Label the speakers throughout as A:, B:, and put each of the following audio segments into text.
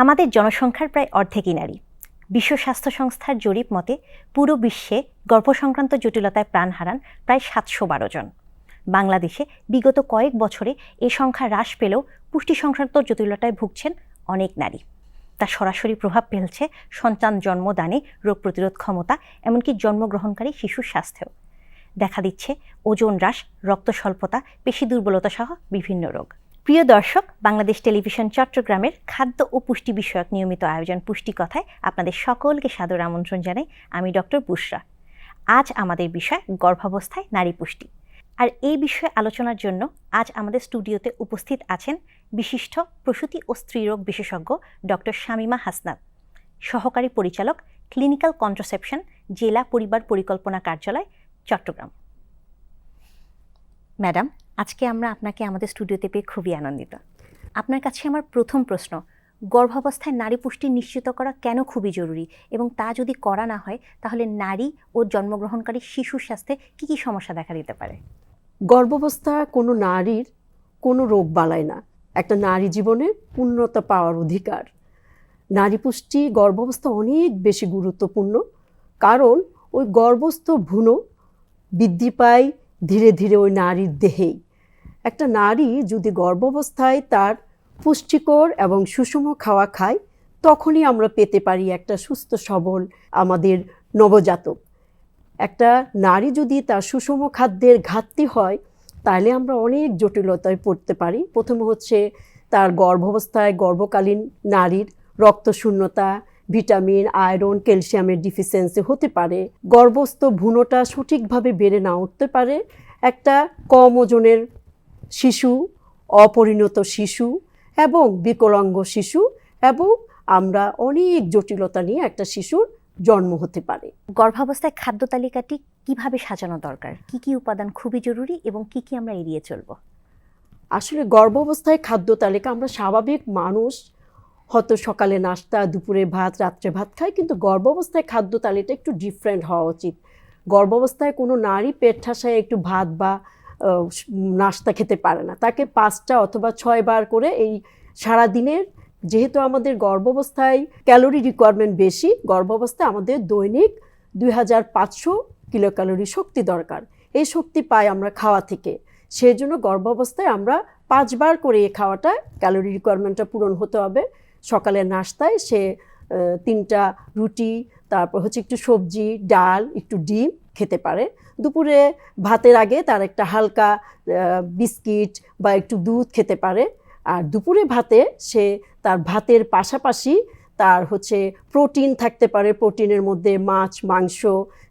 A: আমাদের জনসংখ্যার প্রায় অর্ধেকই নারী। বিশ্ব স্বাস্থ্য সংস্থার জরিপ মতে পুরো বিশ্বে গর্ভসংক্রান্ত জটিলতায় প্রাণ হারান প্রায় 712 জন। বাংলাদেশে বিগত কয়েক বছরে এ সংখ্যা হ্রাস পেলেও পুষ্টি সংক্রান্ত জটিলতায় ভুগছেন অনেক নারী। তা সরাসরি প্রভাব ফেলছে সন্তান জন্মদানে, রোগ প্রতিরোধ ক্ষমতা, এমনকি জন্মগ্রহণকারী শিশুর স্বাস্থ্যেও। দেখা দিচ্ছে ওজন হ্রাস, রক্ত স্বল্পতা, পেশি দুর্বলতা সহ বিভিন্ন রোগ। প্রিয় দর্শক, বাংলাদেশ টেলিভিশন চট্টগ্রামের খাদ্য ও পুষ্টি বিষয়ক নিয়মিত আয়োজন পুষ্টি কথায় আপনাদের সকলকে সাদর আমন্ত্রণ জানাই। আমি ডক্টর বুশরা। আজ আমাদের বিষয় গর্ভাবস্থায় নারী পুষ্টি। আর এই বিষয়ে আলোচনার জন্য আজ আমাদের স্টুডিওতে উপস্থিত আছেন বিশিষ্ট প্রসূতি ও স্ত্রীরোগ বিশেষজ্ঞ ডক্টর শামীমা হাসনাত, সহকারী পরিচালক, ক্লিনিক্যাল কন্ট্রাসেপশন, জেলা পরিবার পরিকল্পনা কার্যালয়, চট্টগ্রাম। ম্যাডাম, আজকে আমরা আপনাকে আমাদের স্টুডিওতে পেয়ে খুবই আনন্দিত। আপনার কাছে আমার প্রথম প্রশ্ন, গর্ভাবস্থায় নারী পুষ্টি নিশ্চিত করা কেন খুবই জরুরি, এবং তা যদি করা না হয় তাহলে নারী ও জন্মগ্রহণকারী শিশুর স্বাস্থ্যে কী কী সমস্যা দেখা দিতে পারে?
B: গর্ভাবস্থা কোনো নারীর কোনো রোগ বালায় না, একটা নারী জীবনের পূর্ণতা পাওয়ার অধিকার। নারী পুষ্টি গর্ভাবস্থা অনেক বেশি গুরুত্বপূর্ণ, কারণ ওই গর্ভস্থ ভ্রূণ বৃদ্ধি পায় ধীরে ধীরে ওই নারীর দেহেই। একটা নারী যদি গর্ভাবস্থায় তার পুষ্টিকর এবং সুষম খাওয়া খায়, তখনই আমরা পেতে পারি একটা সুস্থ সবল আমাদের নবজাতক। একটা নারী যদি তার সুষম খাদ্যের ঘাটতি হয়, তাহলে আমরা অনেক জটিলতায় পড়তে পারি। প্রথম হচ্ছে তার গর্ভাবস্থায় গর্ভকালীন নারীর রক্তশূন্যতা, ভিটামিন, আয়রন, ক্যালসিয়ামের ডিফিসিয়েন্সি হতে পারে। গর্ভস্থ ভ্রূণটা সঠিকভাবে বেড়ে না উঠতে পারে। একটা কম ওজনের শিশু, অপরিণত শিশু এবং বিকলাঙ্গ শিশু, এবং আমরা অনেক জটিলতা নিয়ে একটা শিশুর জন্ম হতে পারে।
A: গর্ভাবস্থায় খাদ্য তালিকাটি কিভাবে সাজানো দরকার? কি কি উপাদান খুবই জরুরি এবং কি কি আমরা এড়িয়ে চলব?
B: আসলে গর্ভাবস্থায় খাদ্য তালিকা, আমরা স্বাভাবিক মানুষ হয়তো সকালে নাস্তা, দুপুরে ভাত, রাত্রে ভাত খাই, কিন্তু গর্ভাবস্থায় খাদ্য তালিকা একটু ডিফারেন্ট হওয়া উচিত। গর্ভাবস্থায় কোনো নারী পেট ঠাসায় একটু ভাত বা নাস্তা খেতে পারে না। তাকে 5টা অথবা 6 বার করে এই সারাদিনের, যেহেতু আমাদের গর্ভাবস্থায় ক্যালোরি রিকোয়ারমেন্ট বেশি, গর্ভাবস্থায় আমাদের দৈনিক 2500 কিলো ক্যালোরি শক্তি দরকার। এই শক্তি পাই আমরা খাওয়া থেকে। সেই জন্য গর্ভাবস্থায় আমরা 5 বার করে এই খাওয়াটা, ক্যালোরি রিকোয়ারমেন্টটা পূরণ হতে হবে। সকালের নাস্তায় সে 3টা রুটি, তারপর হচ্ছে একটু সবজি, ডাল, একটু ডিম খেতে পারে। দুপুরে ভাতের আগে তার একটা হালকা বিস্কিট বা একটু দুধ খেতে পারে। আর দুপুরে ভাতে সে তার ভাতের পাশাপাশি তার হচ্ছে প্রোটিন থাকতে পারে। প্রোটিনের মধ্যে মাছ, মাংস,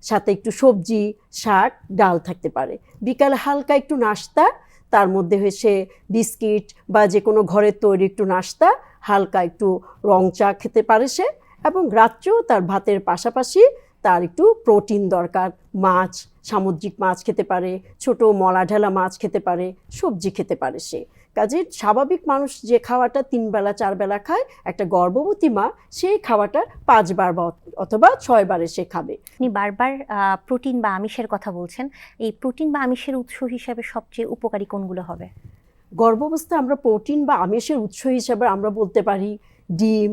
B: সাথে একটু সবজি, শাক, ডাল থাকতে পারে। বিকালে হালকা একটু নাস্তা, তার মধ্যে হয়েছে বিস্কিট বা যে কোনো ঘরের তৈরি একটু নাস্তা, হালকা একটু রং চা খেতে পারে সে। এবং রাত্রেও তার ভাতের পাশাপাশি তার একটু প্রোটিন দরকার। মাছ, সামুদ্রিক মাছ খেতে পারে, ছোট মলা ঢালা মাছ খেতে পারে, সবজি খেতে পারে সে। কাজে স্বাভাবিক মানুষ যে খাওয়াটা 3 বেলা 4 বেলা খায়, একটা গর্ভবতী মা সেই খাওয়াটা 5 বার অথবা 6 বারে সে খাবে।
A: আপনি বারবার প্রোটিন বা আমিষের কথা বলছেন। এই প্রোটিন বা আমিষের উৎস হিসাবে সবচেয়ে উপকারী কোনগুলো হবে?
B: গর্ভাবস্থায় আমরা প্রোটিন বা আমিষের উৎস হিসাবে আমরা বলতে পারি ডিম,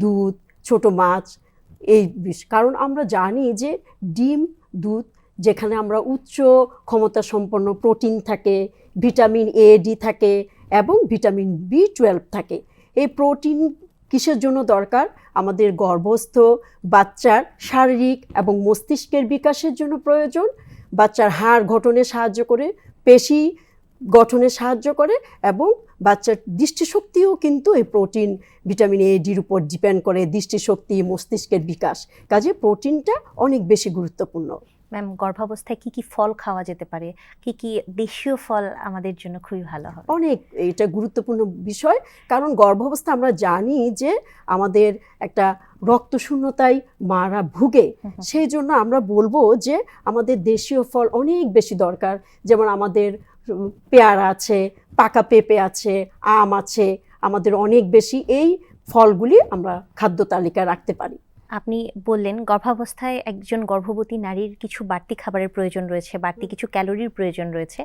B: দুধ, ছোট মাছ, এই কারণ আমরা জানি যে ডিম, দুধ, যেখানে আমরা উচ্চ ক্ষমতা সম্পন্ন প্রোটিন থাকে, ভিটামিন এ, ডি থাকে এবং ভিটামিন B12 থাকে। এই প্রোটিন কিসের জন্য দরকার? আমাদের গর্ভস্থ বাচ্চার শারীরিক এবং মস্তিষ্কের বিকাশের জন্য প্রয়োজন। বাচ্চার হাড় গঠনে সাহায্য করে, পেশি গঠনে সাহায্য করে, এবং বাচ্চার দৃষ্টিশক্তিও কিন্তু এই প্রোটিন, ভিটামিন এ, ডির উপর ডিপেন্ড করে, দৃষ্টিশক্তি, মস্তিষ্কের বিকাশ। কাজে প্রোটিনটা অনেক বেশি গুরুত্বপূর্ণ।
A: ম্যাম, গর্ভাবস্থায় কি কি ফল খাওয়া যেতে পারে? কি কি দেশীয় ফল আমাদের জন্য খুবই ভালো হবে?
B: অনেক, এটা গুরুত্বপূর্ণ বিষয়, কারণ গর্ভাবস্থা আমরা জানি যে আমাদের একটা রক্তশূন্যতায় মারা ভুগে। সেই জন্য আমরা বলবো যে আমাদের দেশীয় ফল অনেক বেশি দরকার। যেমন আমাদের পেয়ারা আছে, পাকা পেঁপে আছে, আম আছে, আমাদের অনেক বেশি এই ফলগুলি আমরা খাদ্য তালিকায় রাখতে পারি।
A: আপনি বললেন গর্ভাবস্থায় একজন গর্ভবতী নারীর কিছু বাড়তি খাবারের প্রয়োজন রয়েছে, বাড়তি কিছু ক্যালোরির প্রয়োজন রয়েছে।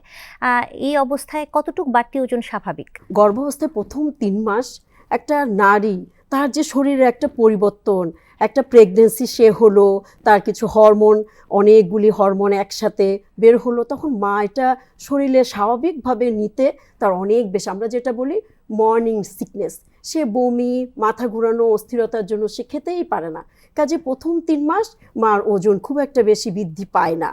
A: এই অবস্থায় কতটুকু বাড়তি ওজন স্বাভাবিক?
B: গর্ভাবস্থায় প্রথম 3 মাস একটা নারী তার যে শরীরে একটা পরিবর্তন, একটা প্রেগনেন্সি সে হলো, তার কিছু হরমোন, অনেকগুলি হরমোন একসাথে বের হলো, তখন মা এটা শরীরে স্বাভাবিকভাবে নিতে তার অনেক বেশি, আমরা যেটা বলি মর্নিং সিকনেস, সে বমি, মাথা ঘোরানো, অস্থিরতার জন্য সে খেতেই পারে না। কাজে প্রথম 3 মাস মার ওজন খুব একটা বেশি বৃদ্ধি পায় না।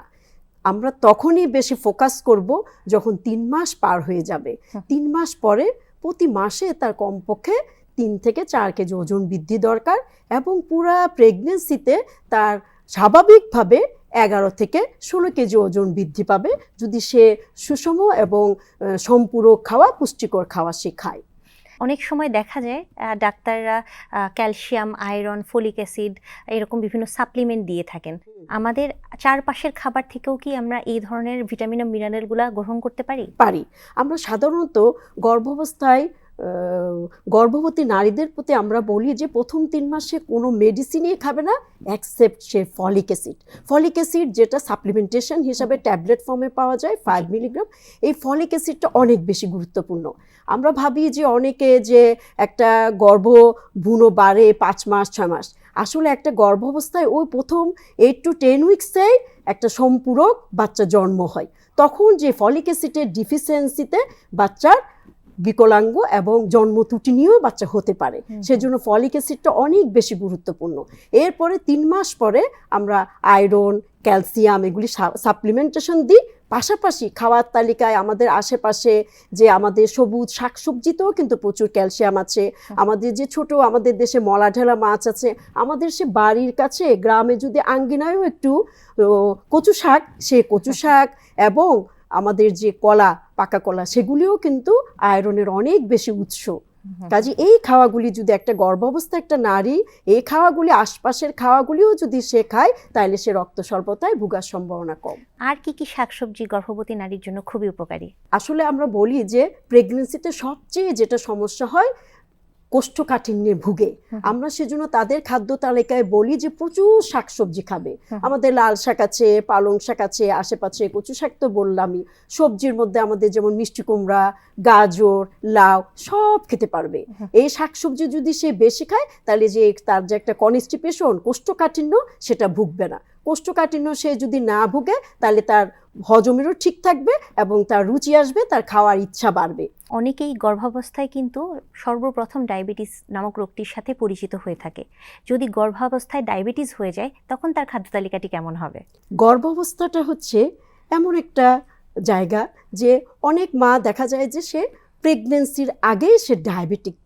B: আমরা তখনই বেশি ফোকাস করব যখন 3 মাস পার হয়ে যাবে। 3 মাস পরে প্রতি মাসে তার কমপক্ষে 3 থেকে 4 কেজি ওজন বৃদ্ধি দরকার, এবং পুরা প্রেগনেন্সিতে তার স্বাভাবিকভাবে 11 থেকে 16 কেজি ওজন বৃদ্ধি পাবে যদি সে সুষম এবং সম্পূরক খাওয়া, পুষ্টিকর খাওয়া সে খায়।
A: অনেক সময় দেখা যায় ডাক্তাররা ক্যালসিয়াম, আয়রন, ফলিক অ্যাসিড এরকম বিভিন্ন সাপ্লিমেন্ট দিয়ে থাকেন। আমাদের চারপাশের খাবার থেকেও কি আমরা এই ধরনের ভিটামিন ও মিনারেলগুলো গ্রহণ করতে পারি?
B: পারি। আমরা সাধারণত গর্ভাবস্থায় গর্ভবতী নারীদের প্রতি আমরা বলি যে প্রথম 3 মাসে কোনো মেডিসিনই খাবে না এক্সেপ্ট সে ফলিক অ্যাসিড। ফলিক অ্যাসিড যেটা সাপ্লিমেন্টেশন হিসাবে ট্যাবলেট ফর্মে পাওয়া যায় 5 মিলিগ্রাম, এই ফলিক অ্যাসিডটা অনেক বেশি গুরুত্বপূর্ণ। আমরা ভাবি যে অনেকে যে একটা গর্ভভ্রূণ বাড়ে 5 মাস 6 মাস, আসলে একটা গর্ভাবস্থায় ওই প্রথম 8 to 10 উইকসেই একটা সম্পূরক বাচ্চা জন্ম হয়। তখন যে ফলিক অ্যাসিডের ডিফিসিয়েন্সিতে বাচ্চার বিকলাঙ্গ এবং জন্ম ত্রুটি নিয়েও বাচ্চা হতে পারে, সেজন্য ফলিক অ্যাসিডটা অনেক বেশি গুরুত্বপূর্ণ। এরপরে 3 মাস পরে আমরা আয়রন, ক্যালসিয়াম এগুলি সাপ্লিমেন্টেশন দিই। পাশাপাশি খাওয়ার তালিকায় আমাদের আশেপাশে যে আমাদের সবুজ শাকসবজিতেও কিন্তু প্রচুর ক্যালসিয়াম আছে। আমাদের যে ছোট আমাদের দেশে মলা ঢেলা মাছ আছে, আমাদের সে বাড়ির কাছে গ্রামে যদি আঙ্গিনায়ও একটু কচু শাক, সে কচু শাক এবং আমাদের যে কলা, পাকা কলা, সেগুলিও কিন্তু আয়রনের অনেক বেশি উৎস। কাজে এই খাওয়াগুলি যদি একটা গর্ভাবস্থা একটা নারী এই খাওয়াগুলি আশপাশের খাওয়াগুলিও যদি সে খায়, তাহলে সে রক্ত স্বল্পতায় ভোগার সম্ভাবনা কম।
A: আর কি কি শাকসবজি গর্ভবতী নারীর জন্য খুবই উপকারী?
B: আসলে আমরা বলি যে প্রেগনেন্সিতে সবচেয়ে যেটা সমস্যা হয় কোষ্ঠকাঠিন্যে ভুগে, আমরা সেজন্য তাদের খাদ্য তালিকায় বলি যে প্রচুর শাকসবজি খাবে। আমাদের লাল শাক আছে, পালং শাক আছে, আশেপাশে কচু শাক তো বললামই। সবজির মধ্যে আমাদের যেমন মিষ্টি কুমড়া, গাজর, লাউ সব খেতে পারবে। এই শাকসবজি যদি সে বেশি খায়, তাহলে যে তার যে একটা কনস্টিপেশন, কোষ্ঠকাঠিন্য, সেটা ভুগবে না। কোষ্ঠকাঠিন্য সে যদি না ভুগে, তাহলে তার হজমেরও ঠিক থাকবে এবং তার রুচি আসবে, তার খাওয়ার ইচ্ছা বাড়বে।
A: অনেকেই গর্ভাবস্থায় কিন্তু সর্বপ্রথম ডায়াবেটিস নামক রোগটির সাথে পরিচিত হয়ে থাকে। যদি গর্ভাবস্থায় ডায়াবেটিস হয়ে যায়, তখন তার খাদ্য তালিকাটি কেমন হবে?
B: গর্ভাবস্থাটা হচ্ছে এমন একটা জায়গা যে অনেক মা দেখা যায় যে সে প্রেগনেন্সির আগেই সে ডায়াবেটিক।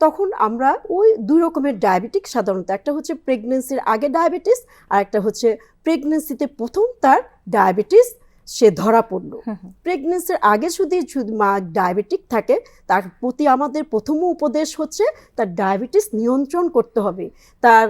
B: তখন আমরা ওই 2 রকমের ডায়াবেটিক সাধারণত, একটা হচ্ছে প্রেগনেন্সির আগে ডায়াবেটিস, আর একটা হচ্ছে প্রেগনেন্সিতে প্রথম তার ডায়াবেটিস সে ধরা পড়লো। প্রেগনেন্সির আগে যদি মা ডায়াবেটিক থাকে, তার প্রতি আমাদের প্রথম উপদেশ হচ্ছে তার ডায়াবেটিস নিয়ন্ত্রণ করতে হবে। তার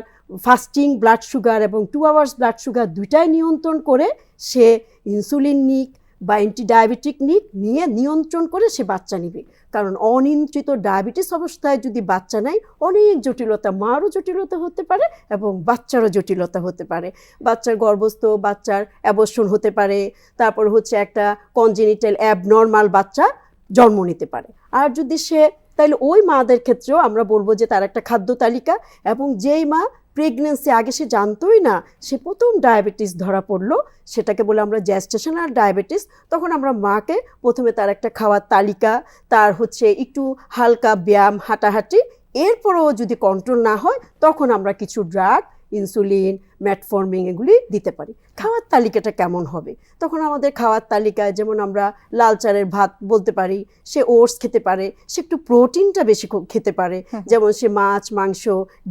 B: ফাস্টিং ব্লাড সুগার এবং 2 আওয়ার্স ব্লাড সুগার দুইটাই নিয়ন্ত্রণ করে সে ইনসুলিন নিক বা অ্যান্টিডায়াবেটিক নিয়ে নিয়ন্ত্রণ করে সে বাচ্চা নেবে। কারণ অনিয়ন্ত্রিত ডায়াবেটিস অবস্থায় যদি বাচ্চা নেয়, অনেক জটিলতা, মারও জটিলতা হতে পারে এবং বাচ্চারও জটিলতা হতে পারে। বাচ্চার গর্ভস্থ, বাচ্চার অ্যাবর্শন হতে পারে, তারপর হচ্ছে একটা কনজেনিটাল অ্যাবনর্মাল বাচ্চা জন্ম নিতে পারে। আর যদি সে, তাহলে ওই মাদের ক্ষেত্রেও আমরা বলবো যে তার একটা খাদ্য তালিকা, এবং যেই মা প্রেগনেন্সি আগে সে জানতোই না, সে প্রথম ডায়াবেটিস ধরা পড়লো, সেটাকে বলে আমরা জেস্টেশনাল ডায়াবেটিস, তখন আমরা মাকে প্রথমে তার একটা খাওয়ার তালিকা, তার হচ্ছে একটু হালকা ব্যায়াম, হাঁটাহাঁটি, এরপরও যদি কন্ট্রোল না হয়, তখন আমরা কিছু ড্রাগ, ইনসুলিন, ম্যাটফর্মিং এগুলি দিতে পারি। খাওয়ার তালিকাটা কেমন হবে? তখন আমাদের খাওয়ার তালিকায় যেমন আমরা লাল চালের ভাত বলতে পারি, সে ওটস খেতে পারে, সে একটু প্রোটিনটা বেশি খেতে পারে, যেমন সে মাছ, মাংস,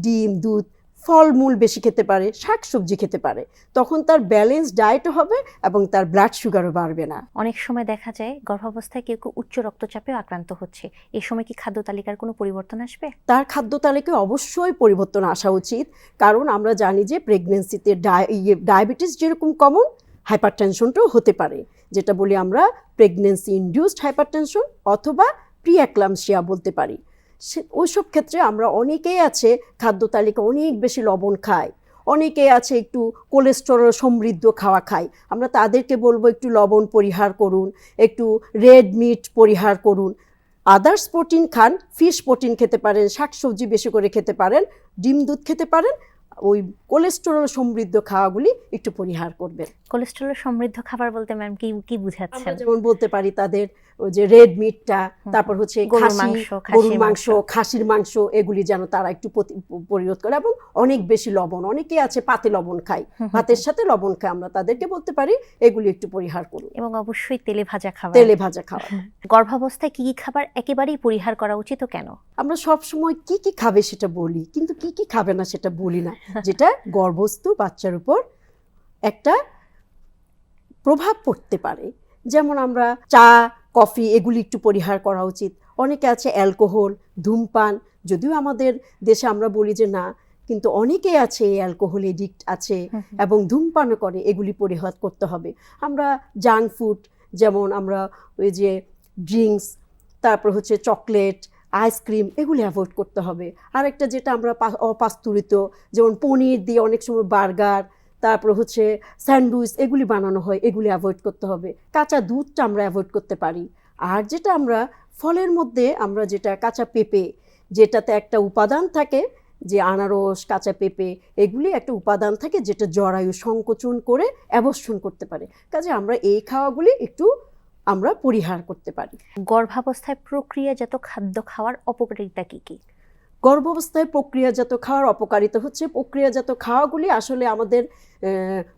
B: ডিম, দুধ, ফলমূল বেশি খেতে পারে, শাকসবজি খেতে পারে। তখন তার ব্যালেন্স ডায়েটও হবে এবং তার ব্লাড সুগারও বাড়বে না।
A: অনেক সময় দেখা যায় গর্ভাবস্থায় কেউ কেউ উচ্চ রক্তচাপেও আক্রান্ত হচ্ছে, এই সময় কি খাদ্য তালিকার কোনো পরিবর্তন আসবে?
B: তার খাদ্য তালিকায় অবশ্যই পরিবর্তন আসা উচিত, কারণ আমরা জানি যে প্রেগনেন্সিতে ডায়াবেটিস যেরকম কমন, হাইপারটেনশনটাও হতে পারে, যেটা বলি আমরা প্রেগনেন্সি ইনডিউসড হাইপারটেনশন অথবা প্রিএক্লাম্পসিয়া বলতে পারি। ওইসব ক্ষেত্রে আমরা অনেকেই আছে খাদ্য তালিকা অনেক বেশি লবণ খায়, অনেকেই আছে একটু কোলেস্টেরল সমৃদ্ধ খাওয়া খায়। আমরা তাদেরকে বলবো একটু লবণ পরিহার করুন, একটু রেড মিট পরিহার করুন। আদার্স প্রোটিন খান, ফিশ প্রোটিন খেতে পারেন, শাকসবজি বেশি করে খেতে পারেন, ডিম দুধ খেতে পারেন, ওই কোলেস্টেরল সমৃদ্ধ খাওয়াগুলি একটু পরিহার করবেন।
A: কোলেস্টেরল সমৃদ্ধ খাবার বলতে ম্যাম কি কি
B: আমরা
A: বুঝাচ্ছেন?
B: যেমন বলতে পারি তাদের ওই যে রেড মিটটা, তারপর হচ্ছে
A: গরুর
B: খাসি,
A: মাংস,
B: গরুর
A: খাসির
B: মাংস, খাসির মাংস, এগুলি যেন তারা একটু পরিরোধ করে, এবং অনেক বেশি লবণ, অনেকে আছে পাতে লবণ খায়, ভাতের সাথে লবণ খায়, আমরা তাদেরকে বলতে পারি এগুলি একটু পরিহার করুন।
A: এবং অবশ্যই তেলে ভাজা খাবার।
B: তেলে ভাজা খাওয়া।
A: গর্ভাবস্থায় কি কি খাবার একেবারেই পরিহার করা উচিত ও কেন?
B: আমরা সব সময় কি কি খাবে সেটা বলি, কিন্তু কি কি খাবে না সেটা বলি না, যেটা গর্ভস্থ বাচ্চার উপর একটা প্রভাব পড়তে পারে। যেমন আমরা চা, কফি এগুলি একটু পরিহার করা উচিত। অনেকে আছে অ্যালকোহল, ধূমপান, যদিও আমাদের দেশে আমরা বলি যে না, কিন্তু অনেকেই আছে অ্যালকোহল এডিক্ট আছে এবং ধূমপানও করে, এগুলি পরিহার করতে হবে। আমরা জাঙ্ক ফুড, যেমন আমরা ওই যে ড্রিঙ্কস, তারপর হচ্ছে চকলেট, আইসক্রিম, এগুলি অ্যাভয়েড করতে হবে। আরেকটা যেটা আমরা অপাস্তুরিত, যেমন পনির দিয়ে অনেক সময় বার্গার, তারপর হচ্ছে স্যান্ডউইচ এগুলি বানানো হয়, এগুলি অ্যাভয়েড করতে হবে। কাঁচা দুধটা আমরা অ্যাভয়েড করতে পারি। আর যেটা আমরা ফলের মধ্যে, আমরা যেটা কাঁচা পেঁপে, যেটাতে একটা উপাদান থাকে, যে আনারস, কাঁচা পেঁপে, এগুলি একটা উপাদান থাকে যেটা জরায়ু সংকোচন করে অ্যাবর্ষণ করতে পারে। কাজে আমরা এই খাওয়াগুলি একটু আমরা পরিহার করতে পারি।
A: গর্ভাবস্থায় প্রক্রিয়াজাত খাদ্য খাওয়ার অপকারিতা কি কি?
B: গর্ভাবস্থায় প্রক্রিয়াজাত খাওয়ার অপকারিতা হচ্ছে, প্রক্রিয়াজাত খাওয়াগুলি আসলে আমাদের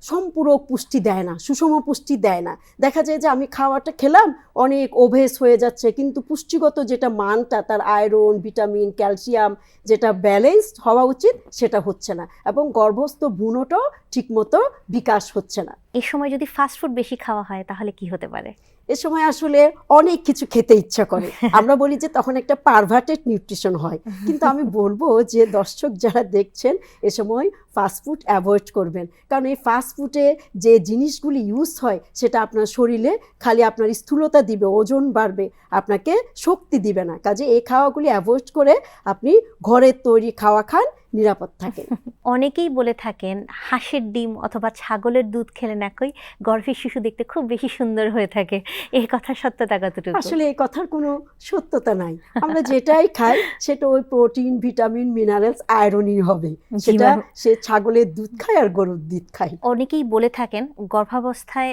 B: সম্পূরক পুষ্টি দেয় না, সুষম পুষ্টি দেয় না। দেখা যায় যে আমি খাওয়াটা খেলাম, অনেক ওভেস হয়ে যাচ্ছে, কিন্তু পুষ্টিগত যেটা মানটা, তার আয়রন, ভিটামিন, ক্যালসিয়াম যেটা ব্যালেন্সড হওয়া উচিত সেটা হচ্ছে না, এবং গর্ভস্থ ভ্রূণটাও ঠিকমতো বিকাশ হচ্ছে না।
A: এই সময় যদি ফাস্টফুড বেশি খাওয়া হয় তাহলে কি হতে পারে?
B: এ সময় আসলে অনেক কিছু খেতে ইচ্ছা করে, আমরা বলি যে তখন একটা পারভার্টেড নিউট্রিশন হয়। কিন্তু আমি বলবো যে দর্শক যারা দেখছেন, এ সময় ফাস্টফুড অ্যাভয়েড করবেন, কারণ এই ফাস্টফুডে যে জিনিসগুলি ইউজ হয় সেটা আপনার শরীরে খালি আপনার স্থূলতা দিবে, ওজন বাড়বে, আপনাকে শক্তি দিবে না। কাজে এই খাওয়াগুলি অ্যাভয়েড করে আপনি ঘরের তৈরি খাওয়া খান, নিরাপদ থাকেন।
A: অনেকেই বলে থাকেন হাঁসের ডিম অথবা ছাগলের দুধ খেলে নাকি গর্ভের শিশু দেখতে খুব বেশি সুন্দর হয়ে থাকে, এই কথার সত্যতা কতটুকু?
B: আসলে এই কথার কোনো সত্যতা নাই। আমরা যেটাই খাই সেটা ওই প্রোটিন, ভিটামিন, মিনারেলস, আয়রনই হবে, সেটা সে ছাগলের দুধ খায় আর গরুর দুধ খায়।
A: অনেকেই বলে থাকেন গর্ভাবস্থায়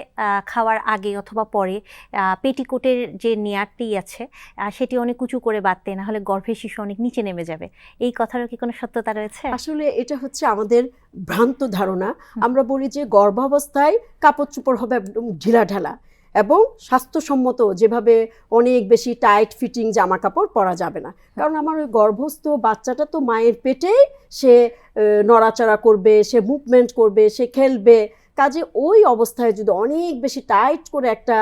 A: খাওয়ার আগে অথবা পরে পেটিকোটের যে নেয়ারটি আছে সেটি অনেক উঁচু করে বাঁধতে, না হলে গর্ভের শিশু অনেক নিচে নেমে যাবে, এই কথারও কি কোনো সত্যতা রয়েছে?
B: আসলে এটা হচ্ছে আমাদের ভ্রান্ত ধারণা। আমরা বলি যে গর্ভাবস্থায় কাপড় চোপড় হবে একদম ঢিলাঢালা এবং স্বাস্থ্যসম্মত, যেভাবে অনেক বেশি টাইট ফিটিং জামা কাপড় পরা যাবে না, কারণ আমার ওই গর্ভস্থ বাচ্চাটা তো মায়ের পেটেই, সে নড়াচড়া করবে, সে মুভমেন্ট করবে, সে খেলবে। কাজে ওই অবস্থায় যদি অনেক বেশি টাইট করে একটা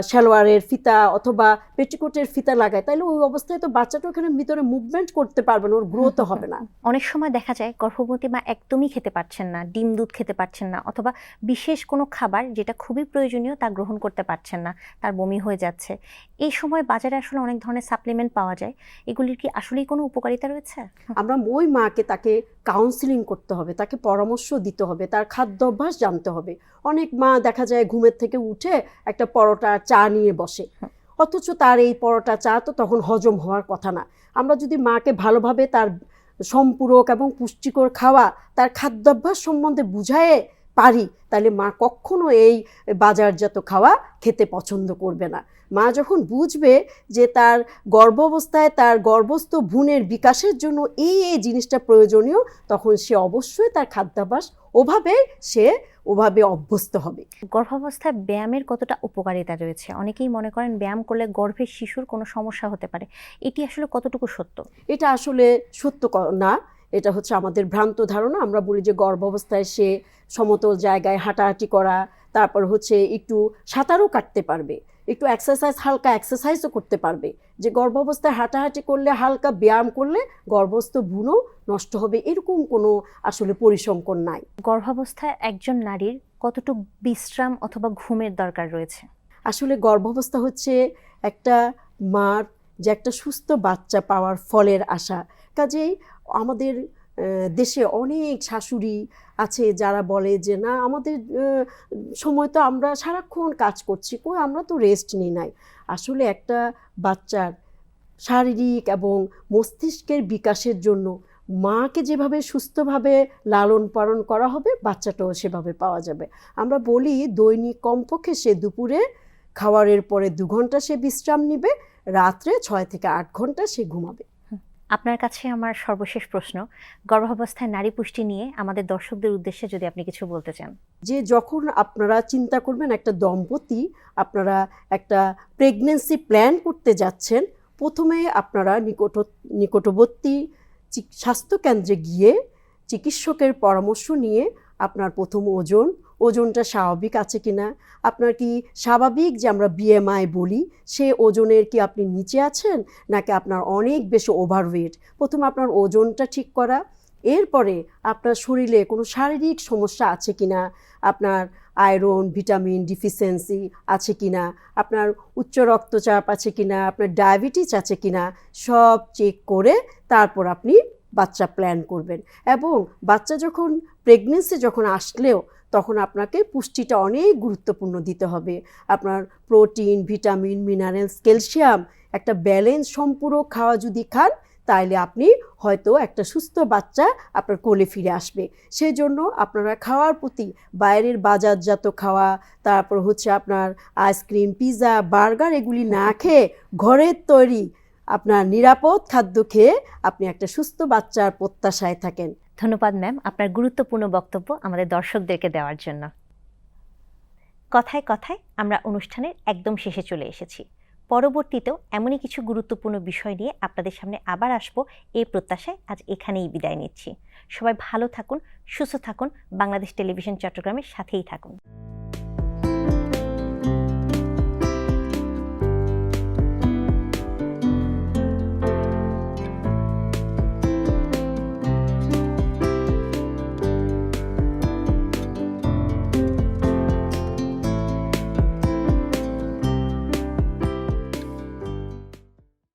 B: সালোয়ারের ফিতা অথবা পেটিকোটের ফিতা লাগায়, তাহলে ওই অবস্থায় তো বাচ্চাটা ওখানে ভিতরে মুভমেন্ট করতে পারবে না, ওর গ্রোথ হবে না।
A: অনেক সময় দেখা যায় গর্ভবতী মা একদমই খেতে পারছেন না, ডিম দুধ খেতে পারছেন না, অথবা বিশেষ কোনো খাবার যেটা খুবই প্রয়োজনীয় তা গ্রহণ করতে পারছেন না, তার বমি হয়ে যাচ্ছে। এই সময় বাজারে আসলে অনেক ধরনের সাপ্লিমেন্ট পাওয়া যায়, এগুলির কি আসলেই কোনো উপকারিতা রয়েছে?
B: আমরা ওই মাকে তাকে কাউন্সিলিং করতে হবে, তাকে পরামর্শ দিতে হবে, তার খাদ্যাভ্যাস জানতে হবে। অনেক মা দেখা যায় ঘুমের থেকে উঠে একটা পরোটা, চা নিয়ে বসে, অথচ তার এই পরোটা, চা তো তখন হজম হওয়ার কথা না। আমরা যদি মাকে ভালোভাবে তার সম্পূরক এবং পুষ্টিকর খাওয়া, তার খাদ্যাভ্যাস সম্বন্ধে বুঝায়ে পারি, তাহলে মা কখনো এই বাজারজাত খাওয়া খেতে পছন্দ করবে না। মা যখন বুঝবে যে তার গর্ভাবস্থায় তার গর্ভস্থ ভ্রূণের বিকাশের জন্য এই জিনিসটা প্রয়োজনীয়, তখন সে অবশ্যই তার খাদ্যাভ্যাস ওভাবে অভ্যস্ত হবে।
A: গর্ভাবস্থায় ব্যায়ামের কতটা উপকারিতা রয়েছে? অনেকেই মনে করেন ব্যায়াম করলে গর্ভের শিশুর কোনো সমস্যা হতে পারে, এটি আসলে কতটুকু সত্য?
B: এটা আসলে সত্য না, এটা হচ্ছে আমাদের ভ্রান্ত ধারণা। আমরা বলি যে গর্ভাবস্থায় সে সমতল জায়গায় হাঁটাহাঁটি করা, তারপর হচ্ছে একটু সাঁতারও কাটতে পারবে, একটু এক্সারসাইজ, হালকা এক্সারসাইজও করতে পারবে। যে গর্ভাবস্থায় হাঁটাহাঁটি করলে, হালকা ব্যায়াম করলে গর্ভস্থ ভ্রূণও নষ্ট হবে, এরকম কোনো আসলে পরিসংখ্যান নাই।
A: গর্ভাবস্থায় একজন নারীর কতটুকু বিশ্রাম অথবা ঘুমের দরকার রয়েছে?
B: আসলে গর্ভাবস্থা হচ্ছে একটা মার যে একটা সুস্থ বাচ্চা পাওয়ার ফলের আশা। কাজেই আমাদের দেশে অনেক শাশুড়ি আছে যারা বলে যে না, আমাদের সময় তো আমরা সারাক্ষণ কাজ করছি, কই আমরা তো রেস্ট নিই নাই। আসলে একটা বাচ্চার শারীরিক এবং মস্তিষ্কের বিকাশের জন্য মাকে যেভাবে সুস্থভাবে লালন পালন করা হবে বাচ্চাটাও সেভাবে পাওয়া যাবে। আমরা বলি দৈনিক কমপক্ষে সে দুপুরে খাওয়ারের পরে 2 ঘন্টা সে বিশ্রাম নেবে, রাত্রে 6 থেকে 8 ঘন্টা সে ঘুমাবে।
A: আপনার কাছে আমার সর্বশেষ প্রশ্ন, গর্ভাবস্থায় নারী পুষ্টি নিয়ে আমাদের দর্শকদের উদ্দেশ্যে যদি আপনি কিছু বলতে চান।
B: যে যখন আপনারা চিন্তা করবেন একটা দম্পতি আপনারা একটা প্রেগন্যান্সি প্ল্যান করতে যাচ্ছেন, প্রথমে আপনারা নিকটবর্তী স্বাস্থ্যকেন্দ্রে গিয়ে চিকিৎসকের পরামর্শ নিয়ে আপনার প্রথম ওজনটা স্বাভাবিক আছে কিনা, আপনার কি স্বাভাবিক যে আমরা BMI বলি সে ওজনের কি আপনি নিচে আছেন নাকি আপনার অনেক বেশি ওভারওয়েট, প্রথমে আপনার ওজনটা ঠিক করা। এরপরে আপনার শরীরে কোনো শারীরিক সমস্যা আছে কিনা, আপনার আয়রন ভিটামিন ডিফিসিয়েন্সি আছে কিনা, আপনার উচ্চ রক্তচাপ আছে কিনা, আপনার ডায়াবেটিস আছে কিনা, সব চেক করে তারপর আপনি বাচ্চা প্ল্যান করবেন। এবং বাচ্চা যখন প্রেগনেন্সি যখন আসলেও তখন আপনাকে পুষ্টিটা অনেক গুরুত্বপূর্ণ দিতে হবে। আপনার প্রোটিন ভিটামিন মিনারেলস ক্যালসিয়াম একটা ব্যালেন্স সম্পূরক খাওয়া যদি খান তাহলে আপনি হয়তো একটা সুস্থ বাচ্চা আপনার কোলে ফিরে আসবে। সেই জন্য আপনারা খাওয়ার প্রতি বাইরের বাজারজাত খাওয়া, তারপর হচ্ছে আপনার আইসক্রিম পিৎজা বার্গার এগুলি না খেয়ে ঘরের তৈরি আপনার নিরাপদ খাদ্য খেয়ে আপনি একটা সুস্থ বাচ্চার প্রত্যাশায় থাকেন।
A: ধন্যবাদ ম্যাম আপনার গুরুত্বপূর্ণ বক্তব্য আমাদের দর্শকদেরকে দেওয়ার জন্য। কথায় কথায় আমরা অনুষ্ঠানের একদম শেষে চলে এসেছি। পরবর্তীতেও এমনই কিছু গুরুত্বপূর্ণ বিষয় নিয়ে আপনাদের সামনে আবার আসবো এই প্রত্যাশায় আজ এখানেই বিদায় নিচ্ছি। সবাই ভালো থাকুন, সুস্থ থাকুন, বাংলাদেশ টেলিভিশন চট্টগ্রামের সাথেই থাকুন।